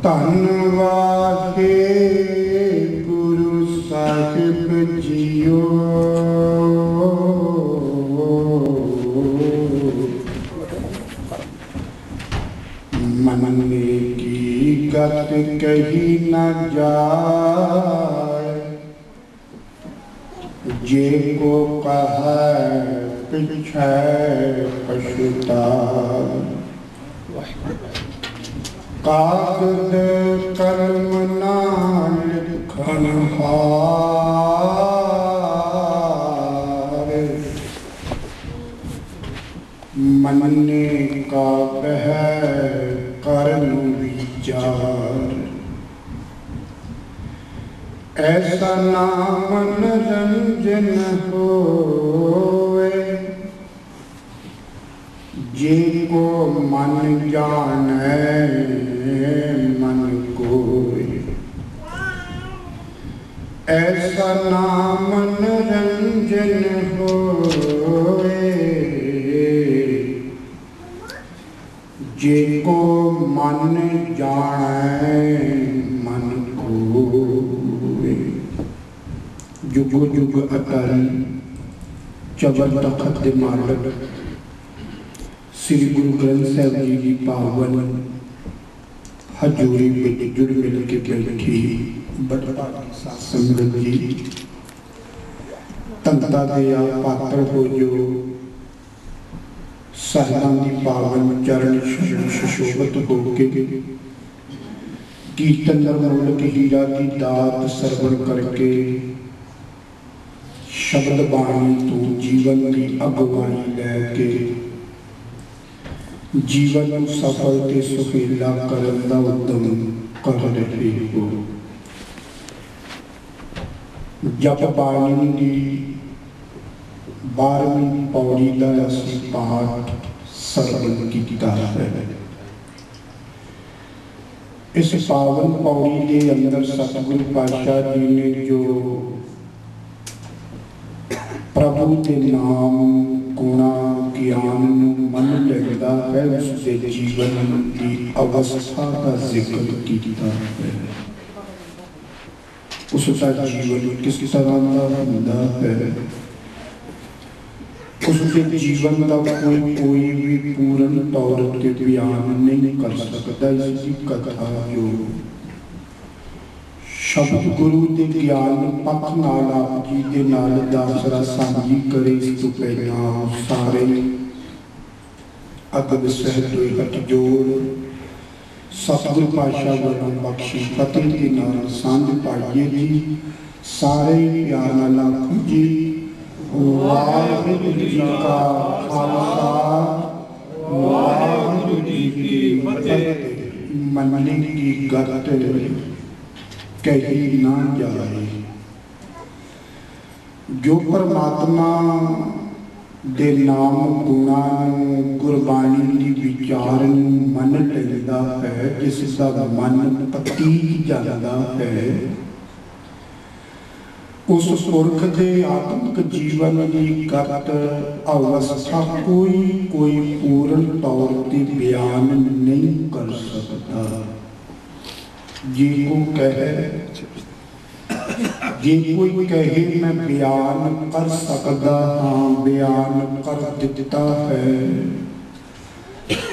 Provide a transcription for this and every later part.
ਧੰਨਵਾਦ ਗੁਰੂ ਸਾਹਿਬ ਜੀਓ। मन की गत कही न जाए, जे को कह पिछे पछुताए। कागज कलम ना लिखन हार, मनने का बह करनु विचार। ऐसा नाम मनोरंजन होवे, जे को मन जाने मन कोय। ऐसा नाम मनोरंजन होवे, जे को मन जाने मन कोय। जुग जुग अकाल चबर तखत दे मालक श्री गुरु ग्रंथ साहिब जी की पावन हजूरी में जुड़ मिल के बैठी संगत जी, तंता दया पात्र हो जो साहिबान की पावन चरण सुशोभित होके कीर्तन मूलक हीरा की दात सरवण करके शब्द बाणी तो जीवन की अगवाई लैके जीवन को सफल ते सुहेला करन दा उद्यम कर रहे हो। जप बाणी की 12वीं पौड़ी का असीं पाठ सरवण कीता है। इस पावन पौड़ी के अंदर सतगुरु पातशाह जी ने जो प्रभु के नाम गुणा ज्ञान मन लगता है, उसके जीवन की अवस्था का जिक्र किया है। उसका जीवन किस तरह का होता है, उसके जीवन का कोई भी पूर्ण तौर पर बयान नहीं कर सकता। इसकी कथा जो शब्द गुरु के ज्ञान पख नाल आप जी के नाल दासरा सांझी करे। इस तो पहला सारे अदब सहत हट जोड़ सतगुरु पातशाह वालों बख्शी फतेह के नाल सांझ पाइए जी। सारे प्यार नाल आखो जी वाहिगुरु जी का खालसा वाहिगुरु जी की फतेह। मनने की गत कही ना जाए, जो परमात्मा दे नाम गुणा गुरबाणी की विचार मन लेता है, जिसका मन पतीत जाता है, उस पुरख के आत्मिक जीवन की गत अवस्था कोई पूर्ण तौर पर बयान नहीं कर सकता। जे को कहे, जे कोई कहे मैं बयान कर सकता हाँ, बयान कर दिता है,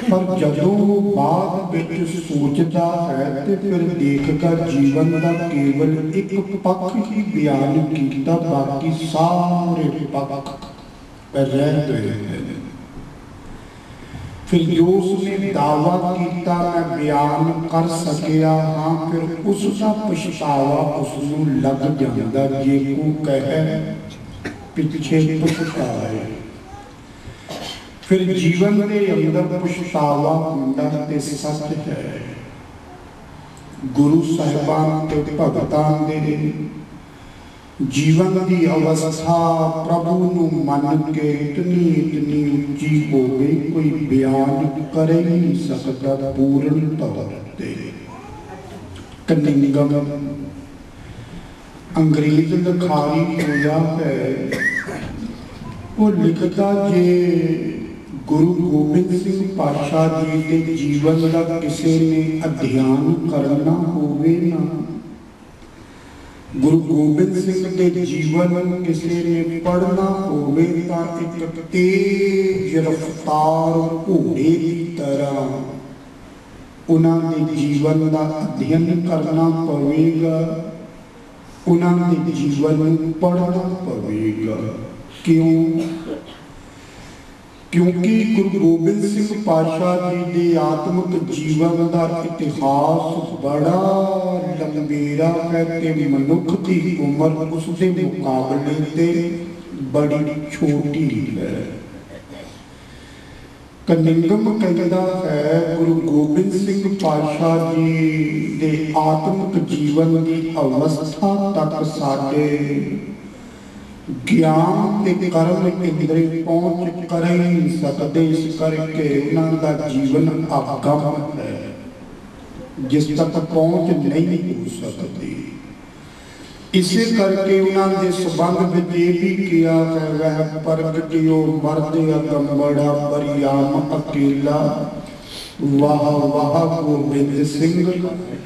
पर जदों बाद विच सोचता है तो फिर देखगा जीवन का केवल एक पक्ष ही बयान किया, बाकी सारे पक्ष रह गए हैं। फिर जो उसने दावा किया मैं बयान कर सकिया हाँ, फिर उसका पछतावा उसनू लग जाता। जे को कहे पिछे पछताए, फिर जीवन के अंदर पछतावा होंदा ते सच है। गुरु साहिबान ते भगतां दे जीवन की अवस्था प्रभु नू मन के इतनी ऊंची हो गई, कोई बयान कर ही नहीं सकता पूर्ण तौर पर। कनिंगम अंग्रेज लिखारी होया है, वो लिखता जे गुरु गोबिंद सिंह पातशाह जी के जीवन का किसी ने अध्ययन करना होवे ना, गुरु गोबिंद सिंह के जीवन किसी ने पढ़ना होवे तां एक तेज रफ्तार घोड़े की तरह उन्होंने जीवन का अध्ययन करना पवेगा, उन्होंने जीवन पढ़ना पवेगा। क्यों? क्योंकि गुरु गोबिंद सिंह पातशाह जी के आत्मिक जीवन का इतिहास बड़ा लंबेरा है ते मनुख की उम्र उसके मुकाबले ते बड़ी छोटी है। कनिंगम कहता है गुरु गोबिंद सिंह पातशाह जी के आत्मिक जीवन की अवस्था तक साडे ज्ञान के कर्म इंद्री पहुंच कर ही नहीं सकते, इस करके उन्होंने जीवन अगम है जिस तक पहुंच नहीं हो सकती। इसे करके उन्होंने संबंध में ये भी किया है वह प्रगटियो मर्द अगंबड़ा बरियाम अकेला वाह वाह गोबिंद सिंह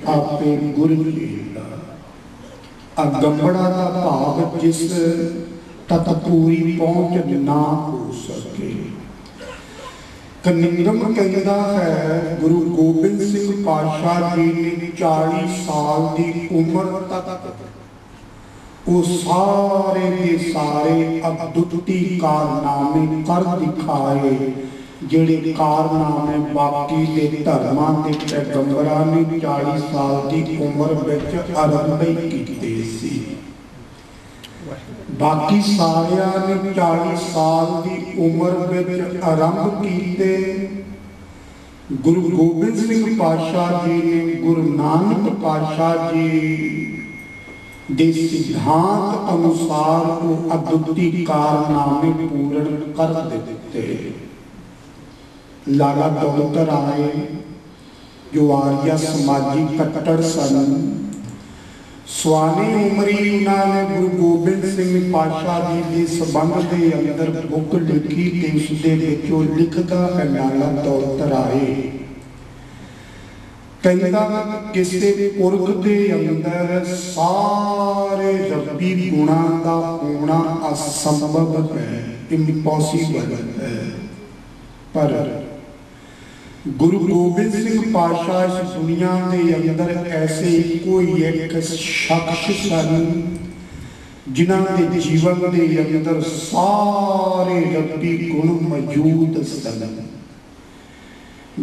आपे गुरु लीला। अगंबड़ा का भाव जिस तक पूरी पहुंच ना हो सके। कनिंगम कहता है गुरु गोबिंद सिंह पातशाह जी ने 40 साल की उम्र तक वो सारे के सारे अद्भुती कारनामे कर दिखाए जेड़े कारनामे बाकी के धर्मां के पैगंबरां ने 40 साल की उम्र विच आरंभ कीते सी। बाकी सारियां ने 40 साल की उम्र विच आरंभ कीते, गुरु गोबिंद सिंह पातशाह जी ने गुरु नानक पातशाह जी दे सिद्धांत अनुसार वो अद्भुती कारनामे पूर्ण कर दिते। लाला दौलत राय जो आर्य समाजी कट्टर सन, स्वानी उमरी उन्होंने गुरु गोबिंद सिंह पातशाह जी के संबंध के अंदर बुक लिखी ते उसदे विचों लिखदा है लाला दौलत राय कहता किसी पुरख के अंदर सारे रब्बी गुणा का होना असंभव है, इम्पॉसिबल है। पर गुरु गोबिंद सिंह पातशाह इस दुनिया के अंदर ऐसे कोई एक शख्स सन जिन्हां दे जीवन के अंदर सारे रब्बी गुण मौजूद सन।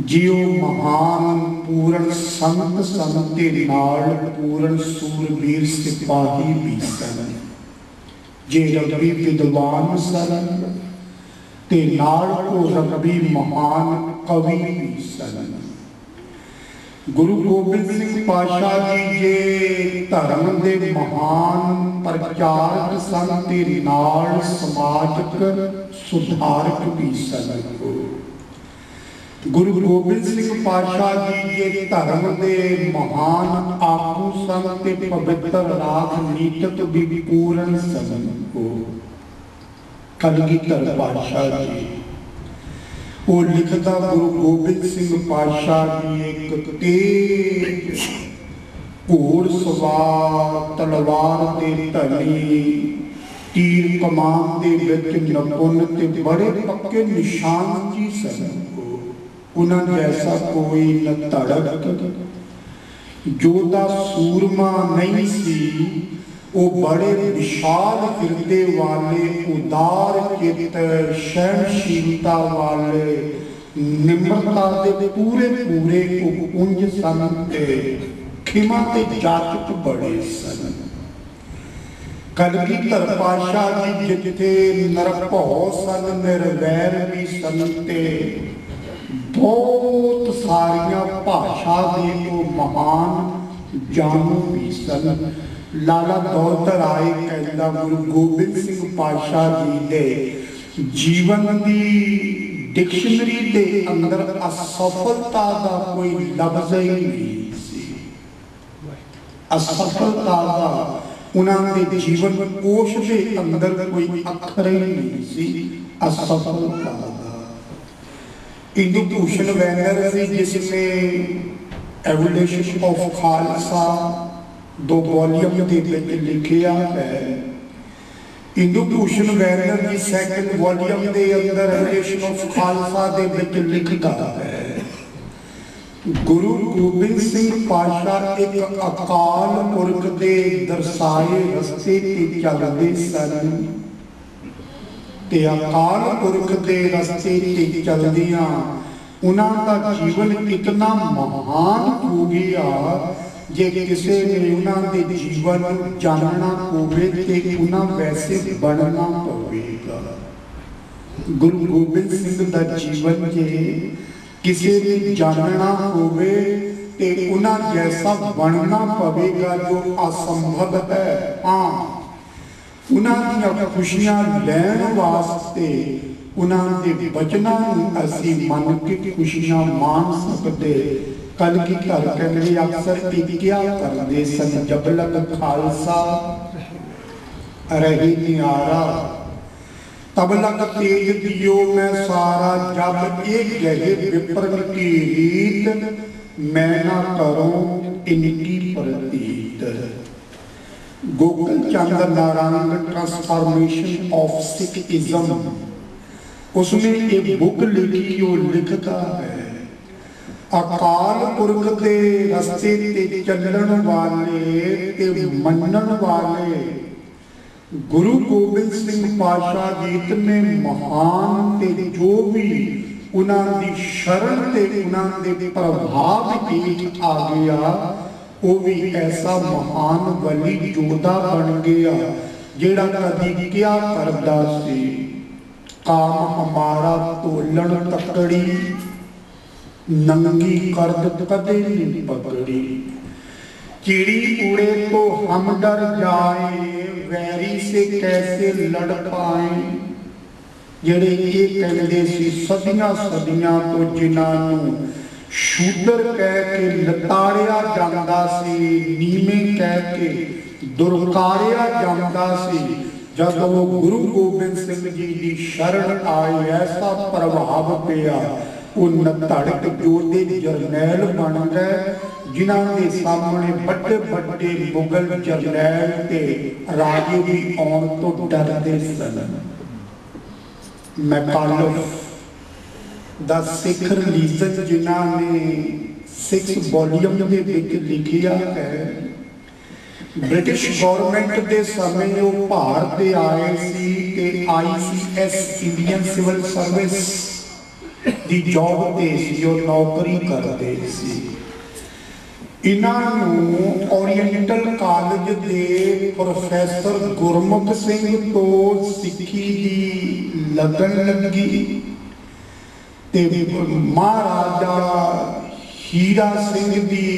जियो महान पूर्ण संत सन ते नाल पूर्ण सूरबीर सिपाही भी सन। जे रब्बी विद्वान सन ते नाल को रब्बी महान कवि भी सन। गुरु गोबिंद सिंह पातशाह जी जे धर्म के महान प्रचारक सन ते नाल समाजक सुधारक भी सन। गुरु गोबिंद सिंह पातशाह जी जे धर्म के महान आगू सन ते पवित्र राजनीतिक भी पूर्ण सन। कलगीधर पातशाह जी वो लिखता गुरु गोबिंद सिंह पातशाह जी एक तेज घोड़सवार तलवार के धनी तीर कमान के विच निपुण ते बड़े पक्के निशान जी सन। उन्होंने जैसा कोई न धड़क जोधा सूरमा नहीं सी, वो बड़े विशाल हृदय वाले उदार चित सहनशीलता वाले निम्रता के पूरे पूरे पुंज सन ते खिमा ते जाचक बड़े सन। कलगीधर पातशाह जी जिथे निरभौ सन निर्वैर भी सन ते बहुत सारिया भाषा के वो महान जानू भी सन। लाला दौलत राय कहता गुरु गोबिंद सिंह पातशाह जी के जीवन की डिक्शनरी के अंदर असफलता का कोई लफ्ज ही नहीं सी। असफलता का उन्होंने जीवन कोश के अंदर कोई अखर ही नहीं सी असफलता का। इंदु भूषण बैनर्जी जिसने एवोल्यूशन ऑफ खालसा 2 वॉल्यूम के लिखिया है। इंदु भूषण बैनर्जी सैकंड वॉल्यूम के अंदर एवोल्यूशन ऑफ खालसा के लिखता है, गुरु गोबिंद सिंह पातशाह एक अकाल पुरख के दर्शाए रस्ते ते चलते सन ते अकाल पुरख के रस्ते ते चलदियां उन्हां दा जीवन कितना महान हो गया। जे किसी ने उन्हां दे जीवन जानना होवे ते उन्हां वैसे बनना पवेगा। गुरु गोबिंद सिंह दा जीवन जे किसी ने जानना होवे ते उन्हां जैसा बनना पवेगा जो असंभव है। हाँ, उन्हां दी खुशियां लैण वास्ते उन्हां दे वचनां नूं असीं मन के खुशियां मान सकदे। कल की घर कहंदे अक्सर क्या करदे सन, जब लग खालसा रही नियारा तब लग तेज दियो मैं सारा, जब एक गहे विप्रन की रीत मैं ना करूं इनकी प्रतीत। गोकुल चंद्र नारायण ट्रांसफॉर्मेशन ऑफ सिखिज्म, उसने एक बुक लिखी, वो लिखता है अकाल पुरख के रस्ते ते चलण वाले ते मनण वाले गुरु गोबिंद सिंह पातशाह जी इतने महान ते जो भी उन्हां दी शरण ते उन्हां दे प्रभाव हेठ आ गया, वो भी ऐसा महान वली योद्धा बन गया जेड़ा कदी क्या करदा सी, काम हमारा तोलन तकड़ी नंगी करद कदे नहीं पकड़ी। चिड़ी उड़े तो हम डर जाए, वैरी से कैसे लड़ पाए। जेड़े ये कहते सी सदियां सदियां तो जिन्हां नूं शूदर कह के लताड़िया जांदा सी, नीवें कह के दुरकारिया जांदा सी, जब वो गुरु गोबिंद सिंह जी की शरण आए ऐसा प्रभाव पिया, वो नतड़क जोधे जरनैल बन गए, जिन्हां दे सामने बड़े बड़े मुगल जरनैल ते राजे भी आउण तो डरदे सन। मैकालफ द सिख रिलीजन जिन्हां ने 6 वॉल्यूम के विच लिखिया है। ब्रिटिश गवर्नमेंट के समय वो भारत ते आए सी ते ICS इंडियन सिविल सर्विस दी जॉब ते सी, वो नौकरी करते सी। इन्हां नूं ओरिएंटल कॉलेज के प्रोफैसर गुरमुख सिंह तो सिक्खी दी लगन लगी ते महाराजा हीरा सिंह दी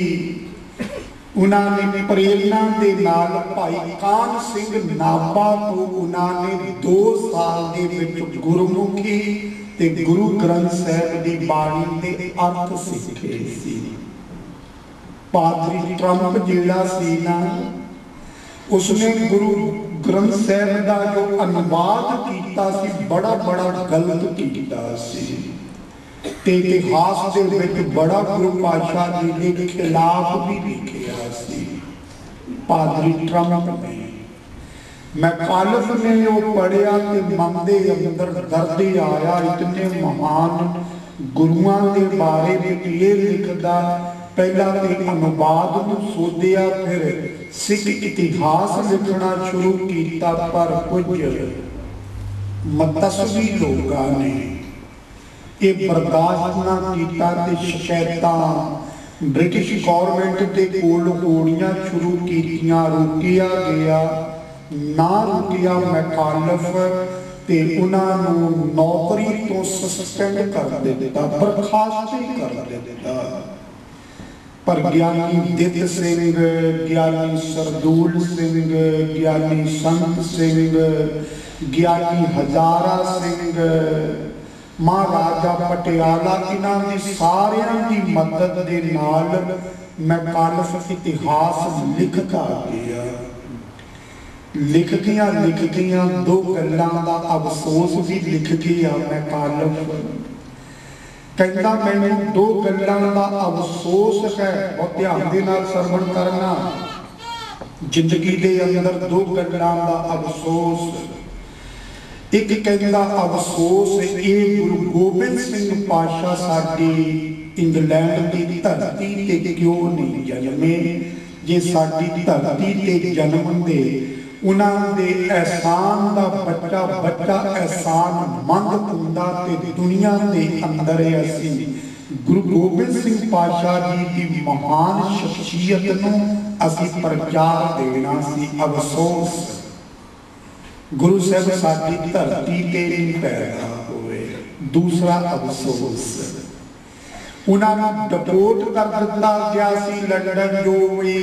उन्होंने प्रेरणा के नाल भाई कान सिंह नाभा तो उन्होंने 2 साल दे विच गुरमुखी ते गुरु ग्रंथ साहिब की बाणी के अर्थ सीखे सी। पादरी ट्रंप जिहड़ा सी ना, उसने गुरु ग्रंथ साहिब का जो अनुवाद किया सी बड़ा बड़ा गलत किया सी ते इतिहास के विच बड़ा गुरु पातशाह जी के खिलाफ भी लिखिया सी पादरी ट्रंप ने। मैकालफ ने वो पढ़िया ते मन के अंदर दर्द आया, इतने महान गुरुआं के बारे में ये लिखदा। पहला तो अनुवाद नूं सोधिया, फिर सिख इतिहास लिखना शुरू किया, पर कुछ मतसवी लोगों ने ये बर्दाश्त ना किया ते शिकायतां ब्रिटिश गवर्नमेंट के कोल होणियां शुरू कीतियां। रोकिया गया ना, रोकिया मैकालफ ते उन्हां नूं नौकरी तो सस्पेंड कर दिता, बर्खास्त कर दिता। पर ज्ञानी दित सिंह, ज्ञानी सरदूल सिंह, ज्ञानी संत सिंह, ज्ञानी हजारा सिंह, महाराजा पटियाला, इन्हां सारियां की मदद दे नाल मैकालफ इतिहास लिखता गया। लिखदियां 2 गल्लां दा अफसोस भी लिख गया मैकालफ। कहता मैनू दो गल्लां दा अफसोस है, बहुत ध्यान दे नाल सरवण करना। जिंदगी दे अंदर दो गल्लां दा अफसोस, एक कहता अफसोस ये गुरु गोबिंद सिंह पातशाह साडी इंग्लैंड की धरती ते क्यों नहीं जन्मे। जे साडी धरती ते जन्मदे उन्हां दे एहसान दा बच्चा बच्चा एहसान मंद हुंदा ते दुनिया दे अंदर असीं गुरु गोबिंद सिंह पातशाह जी की महान शख्सियत नूं असीं प्रचार देना सी। अफसोस गुरु साहब साडी धरती ते नहीं पैदा होए। दूसरा अफसोस उन्होंने डिपोर्ट कर दिता गया सी लंडन, जो भी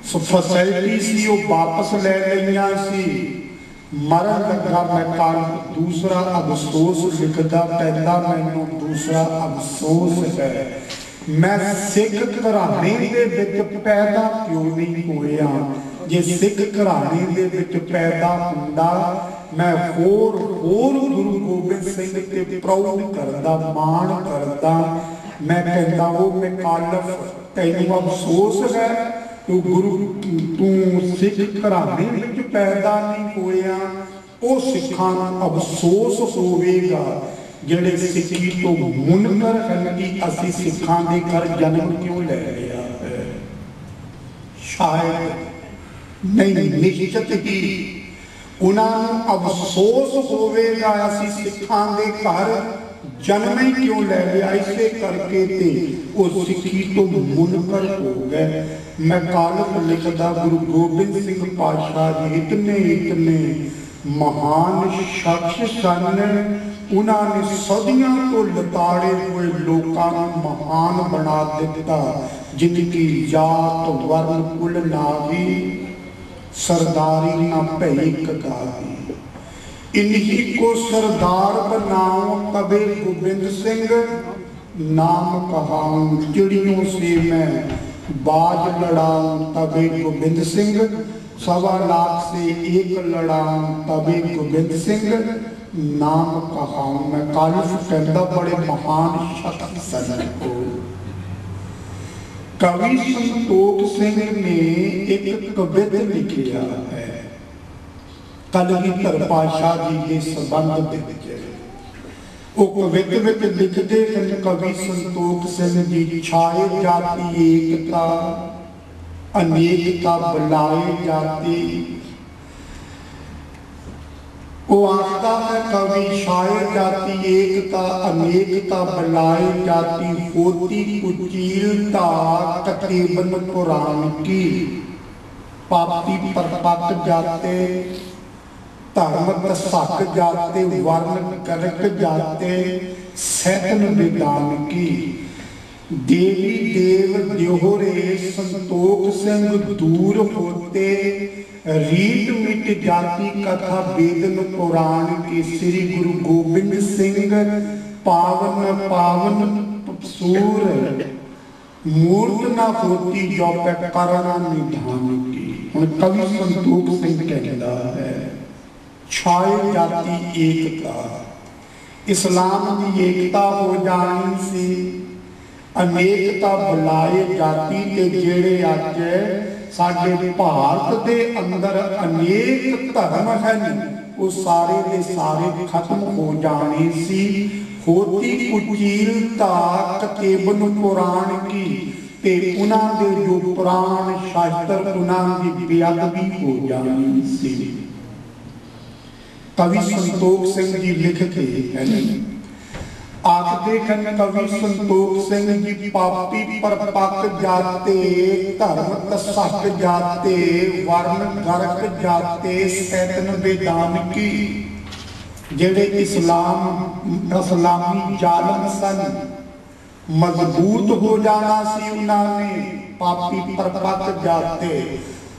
फैसिलिटी सी वो वापस ले लिया सी। मरन लगा मैं कल दूसरा अफसोस लिखता पैदा मैनू दूसरा अफसोस है, मैं सिख घराने दे विच पैदा क्यों नहीं होया। जे सिख घराने दे विच पैदा हुंदा मैं होर गुरु गोबिंद सिंह ते प्राउड करदा, मान करदा। मैं कहता वो मुखालफ तैनूं अफसोस है तू गुरु तू सिख घराने विच पैदा नहीं होया। वो सिखां नूं अफसोस होवेगा जिहड़े सिक्खी तो मुनकर हैं कि असीं सिखां दे घर जन्म क्यों ले लिया है। शायद नहीं, निश्चित ही उन्होंने अफसोस होवेगा असीं सिखां दे घर जन्म ही क्यों ले लिया। इसे करके ते वो सिक्खी तो मुनकर हो गए। मैं कालक लिखदा गुरु गोबिंद सिंह पातशाह जी इतने इतने महान शख्स सन, उन्होंने सदियों तो लताड़े हुए लोगों को महान बना दिता। जिनकी जात वर्ण कुल नागी, सरदारी ना भई कगाही। इन्हीं को सरदार बनाओ तबे गोबिंद सिंह, नाम कहाऊं चिड़ियों से मैं बाज लड़ाऊं तबे गोबिंद सिंह। 1.25 लाख से एक लड़ाऊं तबे गोबिंद सिंह, नाम कहाऊं। मैं कालिफ कहता बड़े महान शख्स सन। कवि संतोख सिंह ने एक कविता लिखिया है कलगीधर पातशाह जी के संबंध में। वो कविता में लिखते हैं कवि संतोख सिंह जी, छाए जाती एकता अनेकता बुलाए जाती। वो आखता है कवि शायर जाती एकता अनेकता बुलाए जाती, होती कुचीलता कतीबन कुरान की। पापी पर पक जाते, धर्म तसक जाते, वर्ण करक जाते, सैतन विधान की। देवी देव जोहरे संतोख सिंह दूर होते, रीत मिट जाती कथा वेदन पुराण की। श्री गुरु गोबिंद सिंह पावन पावन सूर, मूर्त न होती जो पे करना निधान की। हुण कवि संतोख सिंह कहता है छाए जाती एकता, इस्लाम की एकता हो जानी सी, अनेकता बुलाए जाती। ते जेड़े अज साडे भारत के अंदर अनेक धर्म हैं वो सारे के सारे खत्म हो जाने सी। होती कुचीलता कतेबन पुराण की, ते उन्हां दे जो पुराण शास्त्र उन्हां दी बेअदबी हो जानी सी। कवि संतोख सिंह जी लिखते हैं आखते हैं कवि संतोख सिंह जी, पापी पर पक जाते, धर्म तसक जाते, वर्ण गरक जाते, सैतन वेदान की। जेड़े इस्लामी जालम सन मजबूत हो जाना सी उन्होंने। पापी पर पक जाते,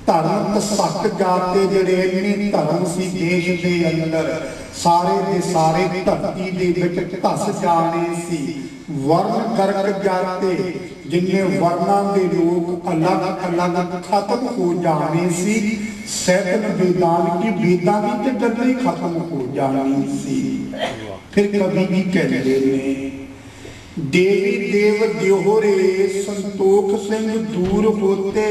धर्म तसक जाते, जेड़े इन्ने धर्म सी देश के अंदर सारे दे सारे धरती दे विच धस जाने सी। वर्ण करक जाते, जिन्ने वर्णा के लोग अलग अलग खत्म हो जाने सी। सैतन वेदान की, वेदां की तो गल ही खत्म हो जानी सी। फिर कभी भी कहते ने देवी देव देहोरे संतोख सिंह दूर होते,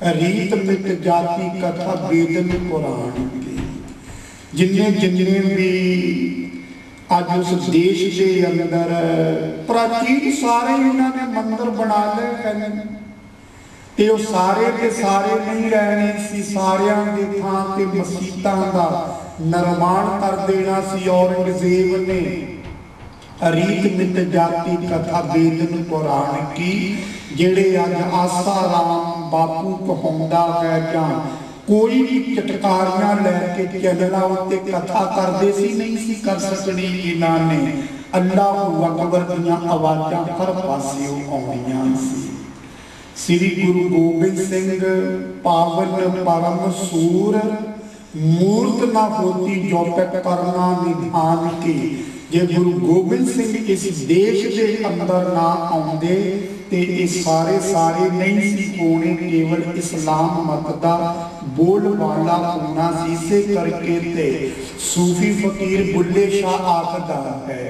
रीत मित जाति कथा वेदन पुराण की। जिन्ने जिन्ने भी अज उस देश के अंदर प्राचीन सारे इन्होंने मंदिर बना ले हैं, ते वो सारे के सारे नहीं रहने सी, सारियां दे थां ते मसीतां दा निर्माण कर देना सी औरंगजेब ने। रीत मित जाति कथा वेदन पुराण की, जेड़े अज आसा राम बापू कहाउंदा है जां कोई भी चटकारियां लैके चैनलां उत्ते कथा करदे सी, नहीं सी कर सकनी। इन्हां ने अल्लाह अकबर दीआं आवाज़ां हर पासियों आउंदियां सी। श्री गुरु गोबिंद सिंह पावन परम सूर, मूर्त ना होती जो पे करना निधान की। जे गुरु गोबिंद सिंह इस देश के अंदर ना आउंदे ते ये सारे सारे नहीं सी होने, केवल इस्लाम मत दा बोलबाला होना सी। इसे करके ते सूफी फकीर बुल्ले शाह आखदा है,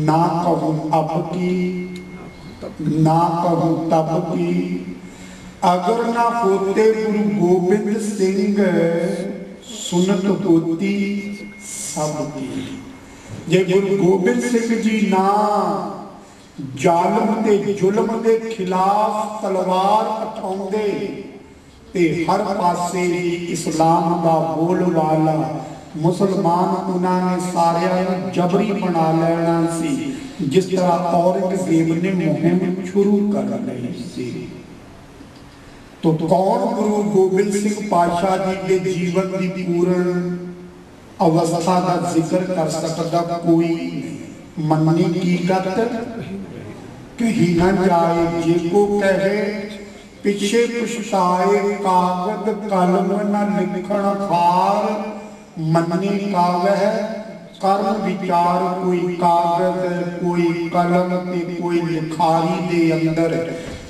ना कहूं अब की ना कहूं तब की, अगर ना होते गुरु गोबिंद सिंह सुनत होती सबकी। जे गुरु गोबिंद सिंह जी ना जालम ते जुल्म के खिलाफ तलवार उठाउंदे ते हर पासे ही इस्लाम का बोलबाला मुसलमान उन्होंने सारियां जबरी बना लेना सी, जिस तरह औरंगजेब ने मुहिम शुरू कर ली सी। तो कौन गुरु गोबिंद सिंह पातशाह जी के जीवन की पूर्ण अवस्था का जिक्र कर सकता? कोई नहीं। मन्नी की गत कही न जाए, जे को कहे पिछे पछताए, कागज कलम न लिखण फार, मन्नी कावह कर्म विचार, कोई कागज कोई कलम ते कोई लिखारी दे अंदर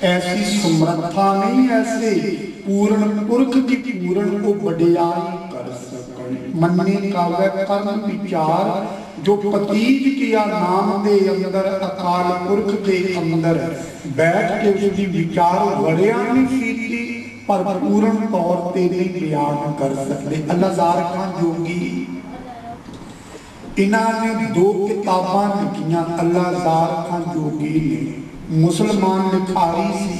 ऐसी समर्था नहीं, ऐसे पूर्ण पुरख की पूर्ण को वडियाई कर सकन। मन्ने कावे कर्म विचार, जो पतीत किया नाम दे अंदर अकाल पुरख के अंदर बैठ के उसकी विचार वड़िया नहीं कीती, पर पूर्ण तौर पर नहीं बयान कर सकते। अल्लाहज़ार खां जोगी इन्होंने 2 किताबां लिखियां। अल्लाहज़ार खां जोगी ने मुसलमान लिखारी सी।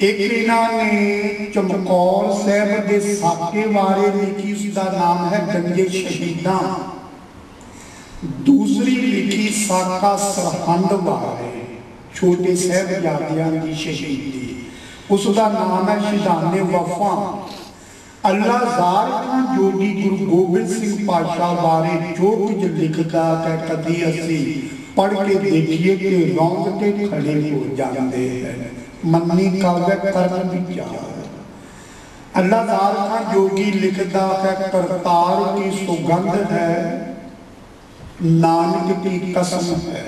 एक इन्होंने चमकौर साहब के साके बारे लिखी, उसका नाम है गंजे शहीदा। दूसरी लिखी साका सरहंद बारे, छोटे साहबजादियां की शहीदी, उसका नाम है शहीदाने वफा। अल्लाहज़ार खां जोगी गुरु गोबिंद सिंह पातशाह बारे जो कुछ लिखता है, कभी असी पढ़ के देखिए कि रोंगटे खड़े हो जाते हैं। मन्नी काव्य कर्म विचार। अल्लाहज़ार खां जोगी लिखता है, करतार की सुगंध है, नानक की कसम है,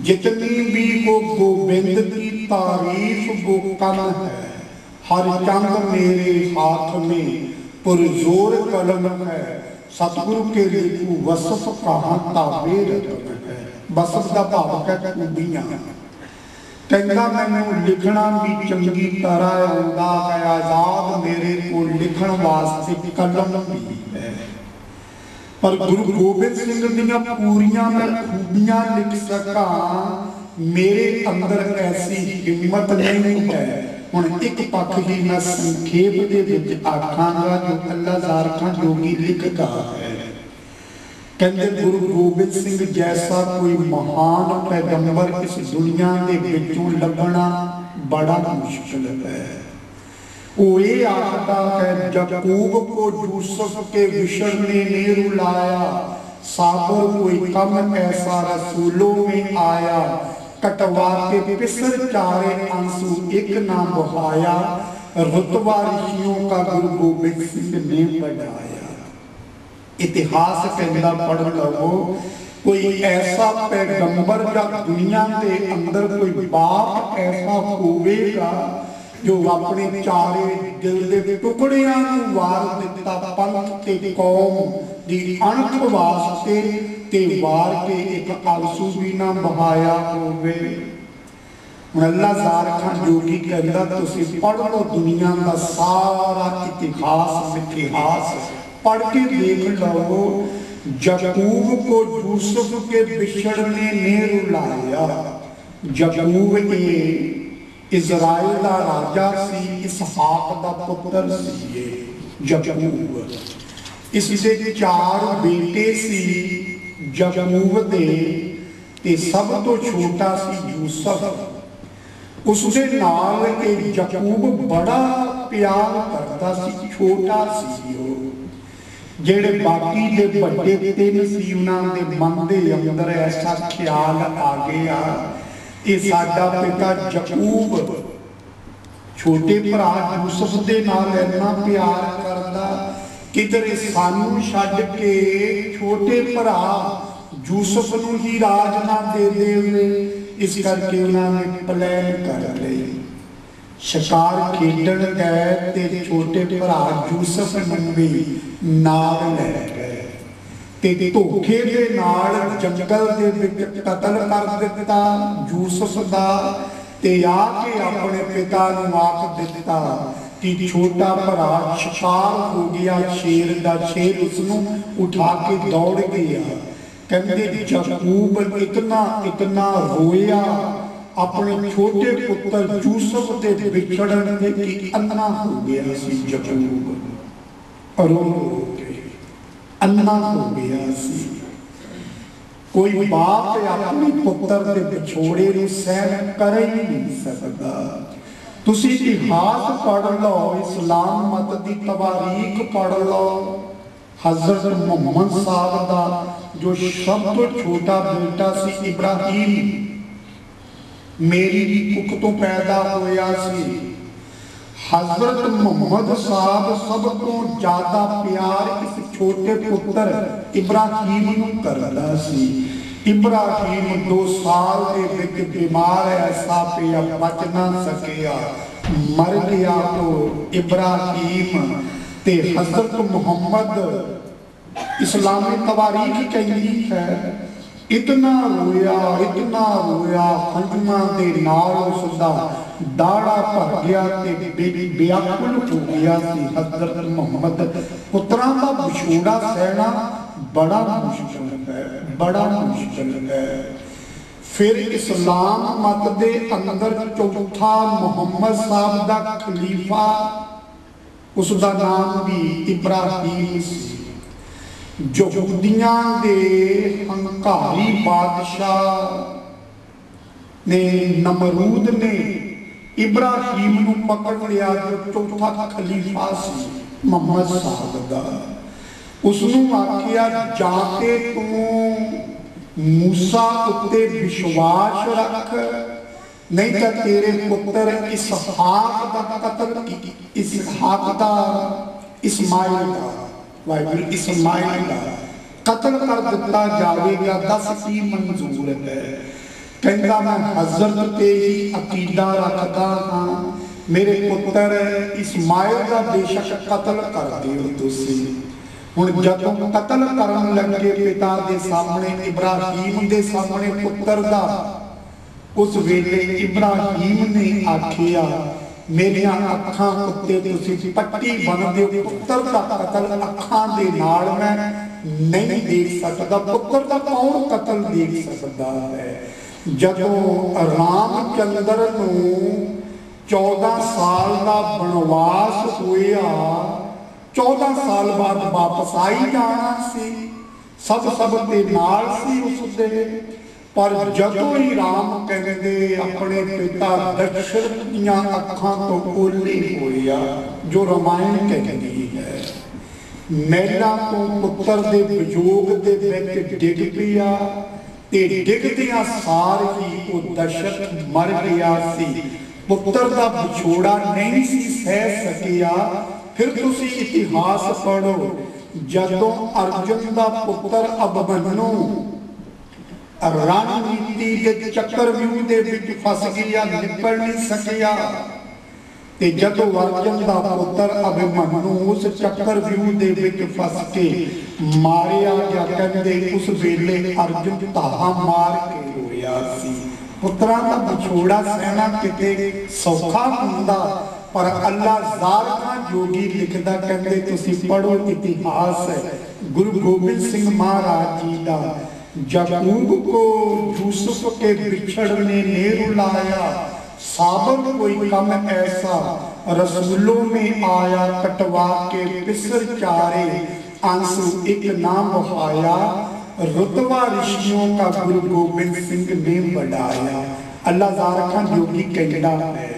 जितनी भी हो गोबिंद की तारीफ वो कम है। हर चंद मेरे हाथ में पुरजोर कलम है, सतगुरु के लिखू वसफ कहाँ ताबे रतन है। वसफ का भाव है खूबियां। कहता मैनू लिखना भी चंगी तरह आउंदा है, आजाद मेरे को लिखण वास्ते कलम भी है। पर गुरु गोबिंद सिंह दियां पूरियां मैं खूबियां लिख सका, मेरे अंदर ऐसी हिम्मत नहीं है। हुण एक पक्ष ही मैं संखेप दे विच आखांगा जो अल्लाहज़ार खां जोगी लिखदा है। कहते गुरु गोबिंद सिंह जैसा कोई महान पैगंबर इस दुनिया के विचों लभना बड़ा मुश्किल है। वो ये आखदा है, याकूब को यूसुफ के विषय ने नहीं रुलाया, साबर कोई कम ऐसा रसूलों में आया, कटवा के पिसर चारे आंसू एक ना बहाया, रुतबा ऋषियों का गुरु गोबिंद सिंह ने बढ़ाया। इतिहास कहता पढ़ लो, कोई ऐसा पैगंबर या दुनिया के अंदर कोई बाप ऐसा होवेगा जो अपने चारे दिल के टुकड़ियां वार दिता, पंथ ते कौम दी अणख वास्ते ते वार के एक आंसू भी ना बहाया होवे। हुण अल्लाह ज़ार खान जोगी कहंदा तुसीं पढ़ लो दुनिया का सारा इतिहास पढ़ के देख लो। यकूब को यूसुफ के बिछड़ने ने रुलाया। यकूब इज़राइल दा राजा सी, इसहाक दा पुत्र सी यकूब। इसदे 4 बेटे सी यकूब दे, ते सब तो छोटा सी यूसुफ। उसदे नाल यकूब बड़ा प्यार करता सी, छोटा सी वो। जेड़े बाकी दे बड़े 3 सी उन्हां दे मन दे अंदर ऐसा ख्याल आ गया ये साडा पिता यकूब छोटे भरा यूसुफ दे नाल इन्ना प्यार करदा, किधरे सानू छड्ड के छोटे भरा यूसुफ नूं ही राज ना दे देवे। इस करके उन्होंने प्लान कर लई, शिकार खेडण गए ते छोटे भरा यूसुफ नूं भी नाल ले गए ते धोखे दे नाल जंगल दे विच कतल कर दिता यूसुफ दा। ते आके अपने पिता नूं आख दिता कि छोटा भरा शिकार हो गया शेर दा, शेर उसनूं उठा के दौड़ गया। कहंदे यकूब इतना रोया अपने छोटे पुत्र यूसुफ के बिछड़न दे कि अन्ना हो गया सी यकूब, रो के अन्ना हो गया सी। कोई बाप अपने पुत्र के विछोड़े नूं सहन कर ही नहीं सकता। तुसीं इतिहास पढ़ लो, इस्लाम मत की तवारीख पढ़ लो। हज़रत मुहम्मद साहब का जो सब तो छोटा बेटा सी इब्राहिम, मेरी कुख तो पैदा होया सी। हज़रत मुहम्मद साहब सब तो ज्यादा प्यार इस छोटे पुत्र इब्राहिम नूं करदा सी। इब्राहिम 2 साल के विच बीमार ऐसा पिया, बच ना सकिया, मर गया। तो इब्राहिम ते हज़रत मुहम्मद इस्लामी तवारीख कहती है इतना रोया हंजुआं दे नाल उसदा दाड़ा भर गया ते बेअकुल हो गया सी। हज़रत मुहम्मद पुत्रां दा विछोड़ा सहना बड़ा मुश्किल है। फिर इस्लाम मत दे अंदर चौथा मुहम्मद साहब दा खलीफा, उसका नाम भी इब्राहिम सी। यहूदियां दे हंकारी बादशाह ने नमरूद ने इब्राहिम नूं पकड़ लिया, जो चौथा खलीफा सी मुहम्मद साहब दा। उसनूं आखिया जाके तू मूसा उत्ते विश्वास रख, नहीं तो तेरे पुत्र इसहाक दा कत्ल, इसहाक दा इस्माइल दा वाहिगुरू इस्माइल दा कत्ल कर दिता जाएगा। 10 की मंजूर है। कहता मैं हज़रत ते ही अकीदा रखता हाँ, मेरे पुत्र इस्माइल का बेशक कत्ल कर दिओ तुसीं। हुण जदों कत्ल करन लगे पिता दे सामने, इब्राहिम दे सामने पुत्र दा, उस वेले इब्राहिम ने आखिया मेरिया अखां उत्ते तुसीं पट्टी बन दिओ, पुत्र दा कत्ल अखां दे नाल मैं नहीं देख सकदा। पुत्र दा कौन कत्ल देख सकदा है? जदों रामचंद्र नूं 14 साल का बनवास होया, 14 साल बाद वापस आई जाना सी, सब दे नाल सी उसदे। पर जदों ही राम कहते अपने पिता दशरथ दीआं अखां तो ओले होया, जो रामायण कहती है, मैला तो पुत्र दे वियोग दे विच डिग पिया ते डिगदियां सार ही वो दशरथ मर गया सी। पुत्र दा विछोड़ा नहीं सी सह सकिया। फिर तुसी इतिहास पढ़ो, जदों अर्जुन दा पुत्र अभिमन्यु रणनीति के चक्रव्यूह दे विच फस गया, निकल नहीं सकिया, ਤੇ ਜਦੋਂ ਅਰਜਨ ਦਾ ਪੁੱਤਰ ਅਭਿਮਨੂ ਉਸ ਚੱਕਰ ਵਿਊਹ ਦੇ ਵਿੱਚ ਫਸ ਕੇ ਮਾਰਿਆ ਗਿਆ, ਕਹਿੰਦੇ ਉਸ ਵੇਲੇ ਅਰਜਨ ਧਾਹਾਂ ਮਾਰ ਕੇ ਰੋਇਆ ਸੀ। ਪੁੱਤਰਾਂ ਦਾ ਵਿਛੋੜਾ ਸਹਿਣਾ ਕਿਤੇ ਸੌਖਾ ਹੁੰਦਾ, ਪਰ ਅੱਲਾ ਜ਼ਾਲਮਾਂ ਜੋਗੀ ਲਿਖਦਾ, ਕਹਿੰਦੇ ਤੁਸੀਂ ਪੜ੍ਹੋ ਇਤਿਹਾਸ ਗੁਰੂ ਗੋਬਿੰਦ ਸਿੰਘ महाराज जी का। याकूब को यूसुफ के बिछड़ने ने रुलाया, साबर कोई कम ऐसा रसूलों में आया, कटवा के पिसर चारे आंसू एक नाम बहाया, रुतबा ऋषियों का गुरु गोबिंद सिंह ने बढ़ाया। अल्लाह ज़ारखां जोगी कहता है,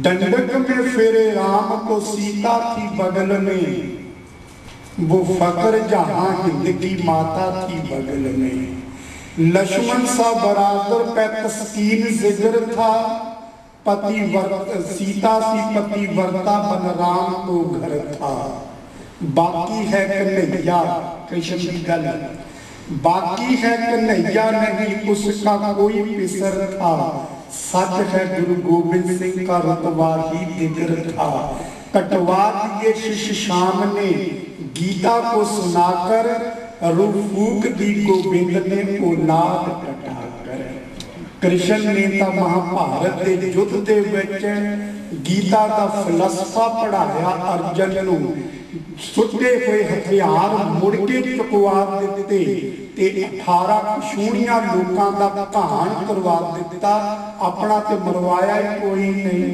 दंडक में फेरे राम को सीता थी बगल में, वो फकर जहां हिंद की माता थी बगल में, लक्ष्मण सा बरादर पे तस्कीन जिगर था, सीता सी पतिव्रता बन राम को घर था। बाकी है कन्हैया, कृष्ण की गल, बाकी है कन्हैया नहीं उसका कोई पिसर था, सच है गुरु गोबिंद सिंह का रुतबा ही दिगर था। कटवा दिए शिष्य शाम ने गीता को सुनाकर, रूह फूक दी गोबिंद ने औलाद कटाकर। कृष्ण ने तो महाभारत के युद्ध के विच गीता का फलसफा पढ़ाया अर्जन नूं, सुटे हुए हथियार मुड़ के चुकवा दिते ते 18 छूणियां लोकां दा घाण करवा दिता, अपना ते मरवाया कोई नहीं।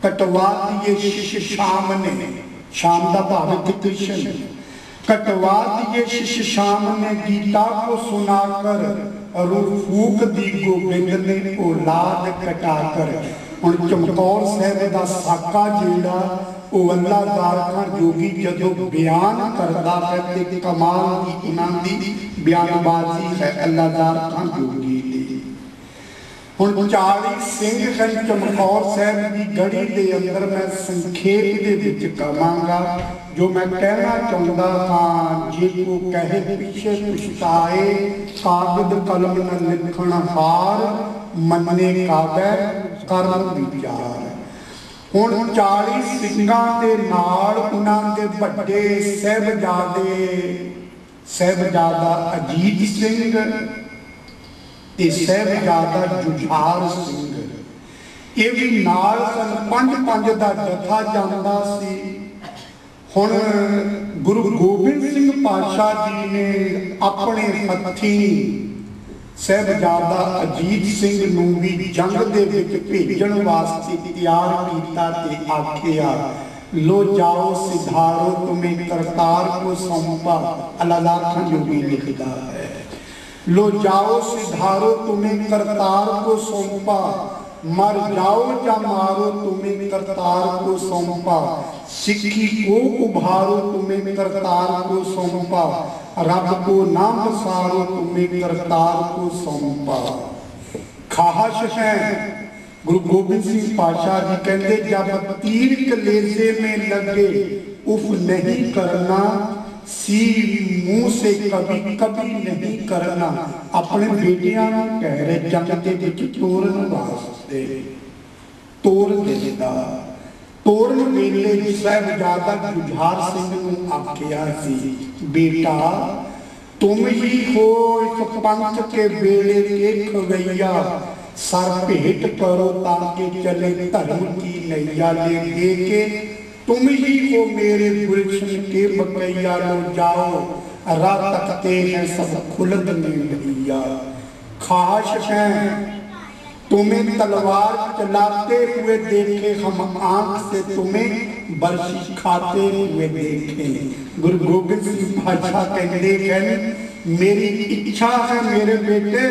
कटवा दिए शिष्य शाम ने, शाम का भाव कृष्ण, कटवा दिए शिष्य शाम ने गीता को सुनाकर, रूह फूक दी गोबिंद ने औलाद कटाकर। हुण चमकौर साहिब दा साका जिहड़ा ਉਹ ਅੱਲਾ ਜ਼ਾਰਖਾਂ ਜੋਗੀ ਜਦੋਂ ਬਿਆਨ ਕਰਦਾ ਹੈ ਤੇ ਕਮਾਲ ਦੀ ਉਹਨਾਂ ਦੀ ਬਿਆਨਬਾਜ਼ੀ ਹੈ ਅੱਲਾ ਜ਼ਾਰਖਾਂ ਜੋਗੀ ਦੀ। ਹੁਣ 40 ਸਿੰਘ ਹਨ ਚਮਕੌਰ ਸਾਹਿਬ ਦੀ ਗੜੀ ਦੇ ਅੰਦਰ, ਮੈਂ ਸੰਖੇਪ ਦੇ ਵਿੱਚ ਕਹਾਂਗਾ ਜੋ ਮੈਂ ਕਹਿਣਾ ਚਾਹੁੰਦਾ ਹਾਂ। ਜੇ ਕੋ ਕਹੇ ਪਿੱਛੇ ਪਛਤਾਏ, ਕਾਗਦ ਕਲਮ ਨ ਲਿਖਣ ਹਾਰ, ਮੰਨੇ ਕਾਬੈ ਕਰਨ ਵਿਚਾਰ। ਹੁਣ 40 ਸਿੰਘਾਂ ਦੇ ਨਾਲ ਉਹਨਾਂ ਦੇ ਵੱਡੇ ਸਾਹਿਬਜ਼ਾਦੇ, ਸਾਹਿਬਜ਼ਾਦਾ ਅਜੀਤ ਸਿੰਘ ਤੇ ਸਾਹਿਬਜ਼ਾਦਾ ਜੁਝਾਰ ਸਿੰਘ, ਇਹ ਵੀ ਨਾਲ ਸਨ। 5-5 ਦਾ ਜਥਾ ਜਾਂਦਾ ਸੀ। ਹੁਣ ਗੁਰੂ ਗੋਬਿੰਦ ਸਿੰਘ ਪਾਤਸ਼ਾਹ ਜੀ ਨੇ ਆਪਣੇ ਹੱਥੀਂ ਸਾਹਿਬਜ਼ਾਦਾ ਅਜੀਤ ਸਿੰਘ ਨੂੰ ਵੀ ਜੰਗ ਦੇ ਵਿੱਚ ਭੇਜਣ ਵਾਸਤੇ ਤਿਆਰ ਕੀਤਾ ਤੇ ਆਖਿਆ, लो जाओ सिधारो तुम्हें करतार को सौंपा। अल्लाह ज़ारखां जोगी लिखता है, लो जाओ सिधारो तुम्हें करतार को सौंपा, मर जाओ या मारो तुम्हें करतार को सौंपा, सिक्खी को उभारो तुम्हें करतार को सौंपा, रब को नाम सारो तुम्हें करतार को सौंपा। खाहश है गुरु गोबिंद सिंह पातशाह जी कहते, जब तीर कलेजे में लगे उफ नहीं करना, सी मुंह से कभी कभी नहीं करना। अपने बेटियां कह रहे जंग के विच तोरन वास्ते, तोर देता तोरन वेले साहिबजादा जुझार सिंह नूं आखिया सी, बेटा तुम ही हो इस पंथ के बेड़े के खवैया, सर भेंट करो ताकि चले धर्म की नैया, ले दे के तुम ही हो मेरे गुलशन के बकैया। लो जाओ राह तकते हैं सब खुलद में भैया, खाश है तुम्हें तलवार चलाते हुए देखे, हम आंख से तुम्हें बरसी खाते हुए देखे। गुरु गोबिंद सिंह पातशाह कहते हैं, मेरी इच्छा है मेरे बेटे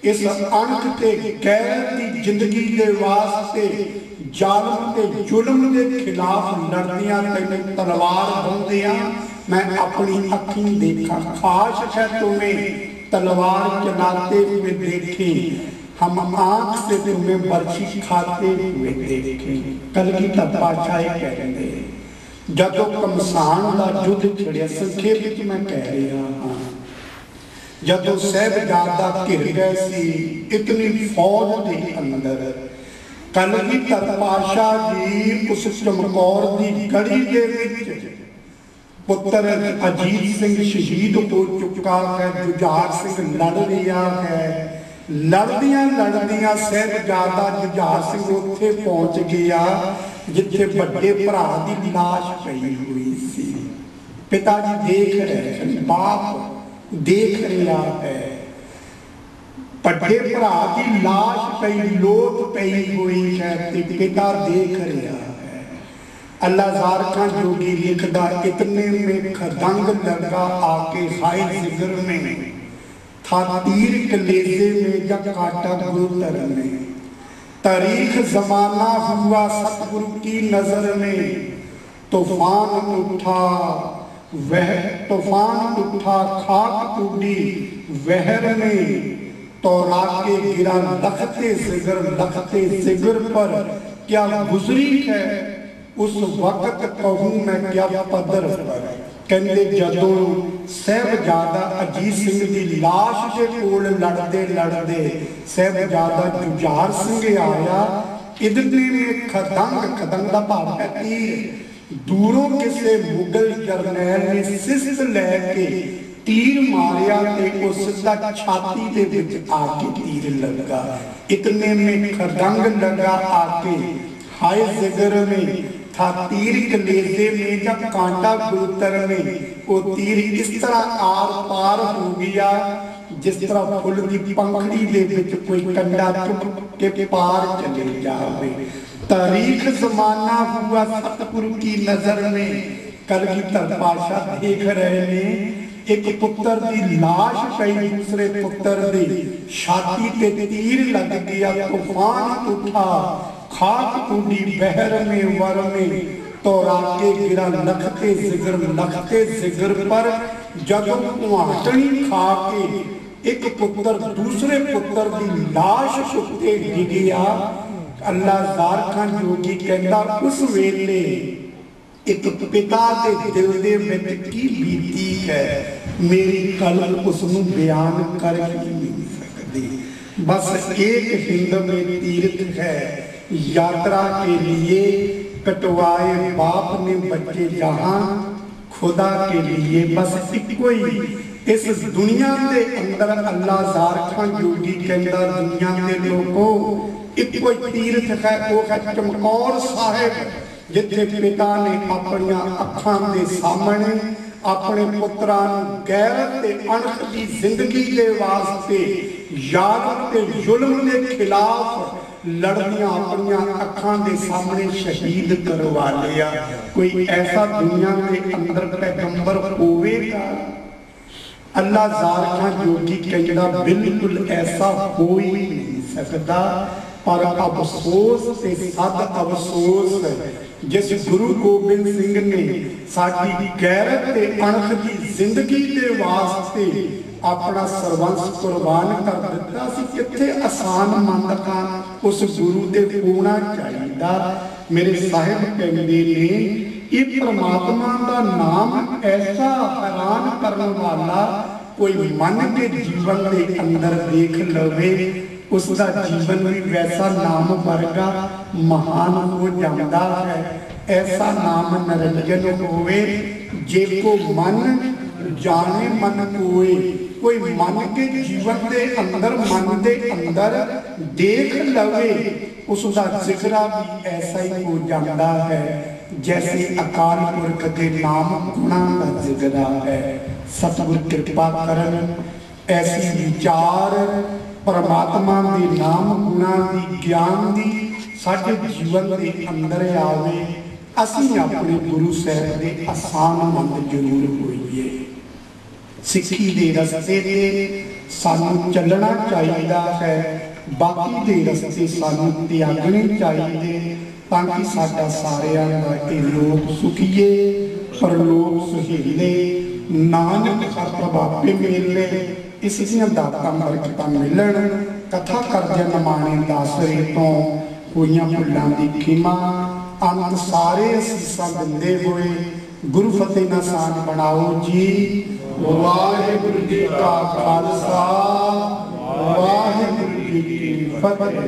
इस अंत ते गैरत की जिंदगी दे वास्ते जालम ते जुल्म के खिलाफ लड़दियां तैनूं तलवार बंदियां मैं अपनी अखीं देखा। खाश है तुम्हें तलवार चलाते हुए देखे, हम आंख से तुम्हें बरछी खाते हुए देखे। कलगीधर पातशाह कहते जदों कमसान का युद्ध छिड़िया, संखेप विच मैं कह रहा हाँ, जदों साहिबजादा घिर गए सी इतनी फौज के अंदर, कलगीधर पातशाह जी उस चमकौर की गढ़ी दे विच पुत्र अजीत सिंह शहीद हो चुका है, जुझार सिंह लड़ रहा है। लड़दियां लड़दियां साहिबजादा जुझार सिंह उत्थे पहुंच गया जिथे बड़े भरा की लाश पई हुई सी। पिताजी देख रहे हैं, बाप देख रहा है, बड़े भरा की लाश पई लोथ पई हुई है, पिता देख रहा है। अल्लाहज़ार खान जोगी लिखदा, इतने में खदंग लगा आके हाय जिगर में, था तीर कलेजे में या काटा गुरुतर में। तारीख जमाना हुआ सतगुरु की नजर में, तूफान उठा वह तूफान उठा खाक टूटी वहर में, तो राके गिरा लखते जिगर पर क्या गुजरी है उस वक्त कहूँ मैं क्या पदर पर। कहते जदों साहिबजादा अजीत सिंह की लाश के कोल लड़ते लड़ते साहिबजादा जुझार सिंह आया, इतने में खदंग का भाव है तीर। दूरों किसी मुगल जरनैल ने सिस्त लैके तीर मारिया ते उसका छाती दे विच आके तीर लगा। इतने में खदंग लगा आके हाय जिगर में, था तीर कलेजे में या कांटा गुरुतर में। वो तीर इस तरह आर पार हो गया जिस तरह फुल की पंखड़ी दे विच कोई कंडा चुप के पार चले जावे। तारीख जमाना हुआ सतगुरु की नजर में, कलगीधर पातशाह देख रहे ने एक पुत्र की लाश पई, दूसरे पुत्र दी छाती ते तीर लग गया। तूफान उठा खाक टूटी बहर में वर में, तो राके गिरा लखते जिगर पर। जब कुआटनी खा के एक पुत्र दूसरे पुत्र की लाश उत्ते डिगिया, अल्लाहज़ार खान जोगी कहता उस वेले एक पिता के दिल दे विच की बीती है, मेरी कलम उसनू बयान कर ही नहीं सकती। बस एक हिंद में तीर्थ है, यात्रा के लिए कटवाए बाप ने बच्चे जहां, खुदा के लिए बस इको ही इस दुनिया के अंदर। अल्लाहज़ार खान जोगी कहता दुनिया के लोगों इको तीर्थ है, वो है चमकौर साहिब, जिथे पिता ने अपन अखां के सामने अपने पुत्रां गैरत ते अणख की जिंदगी के वास्ते यारत ते जुल्म के खिलाफ लड़नियां अपन अखां के सामने शहीद करवा लिया। कोई ऐसा दुनिया के अंदर पैगंबर होवेगा? अल्लाहज़ार खान जोगी कहता बिल्कुल ऐसा हो ही नहीं सकता। पर अफसोस से सद अफसोस जिस गुरु गोबिंद सिंह ने साडी गैरत ते अणख की जिंदगी के वास्ते अपना सरबंस कुर्बान कर दिता सी। किथे आसान मंद का उस गुरु ते होना चाहिए। मेरे साहिब कहते ने ये परमात्मा का नाम ऐसा हैरान करने वाला कोई मन के जीवन के अंदर देख लवे, उसका जीवन भी वैसा नाम वर्गा महान हो जाता है। ऐसा नाम निरंजन होवे जे को मन जाने मन कोई, कोई मन के जीवन के अंदर मन के अंदर देख लवे, उसका जिक्रा भी ऐसा ही हो जाता है जैसे अकाल पुरख के नाम गुणा का जिक्रा है। सतगुरु कृपा करन ऐसी विचार परमात्मा के नाम गुणा की ज्ञान की साडे जीवन के अंदर आवे। असीं अपने गुरु साहब के आसान मंद जरूर होइए। सिक्खी के रस्ते ते सानू चलना चाहिए है, बाकी के रस्ते सानू त्यागने चाहिए ताकि साडा सारियां दा इह लोक सुखीए परलोक सुहेले। नानक हर प्रभावे मेले इसियां दातां बरकतां मिलन। कथा करदे नमाणे दासरे तो होइयां भुल्लां दी खिमा अंत सारे असीसां दिंदे होए गुरु फतेह नासान बनाओ जी। वाहिगुरू जी का खालसा वाहिगुरू जी की फतेह।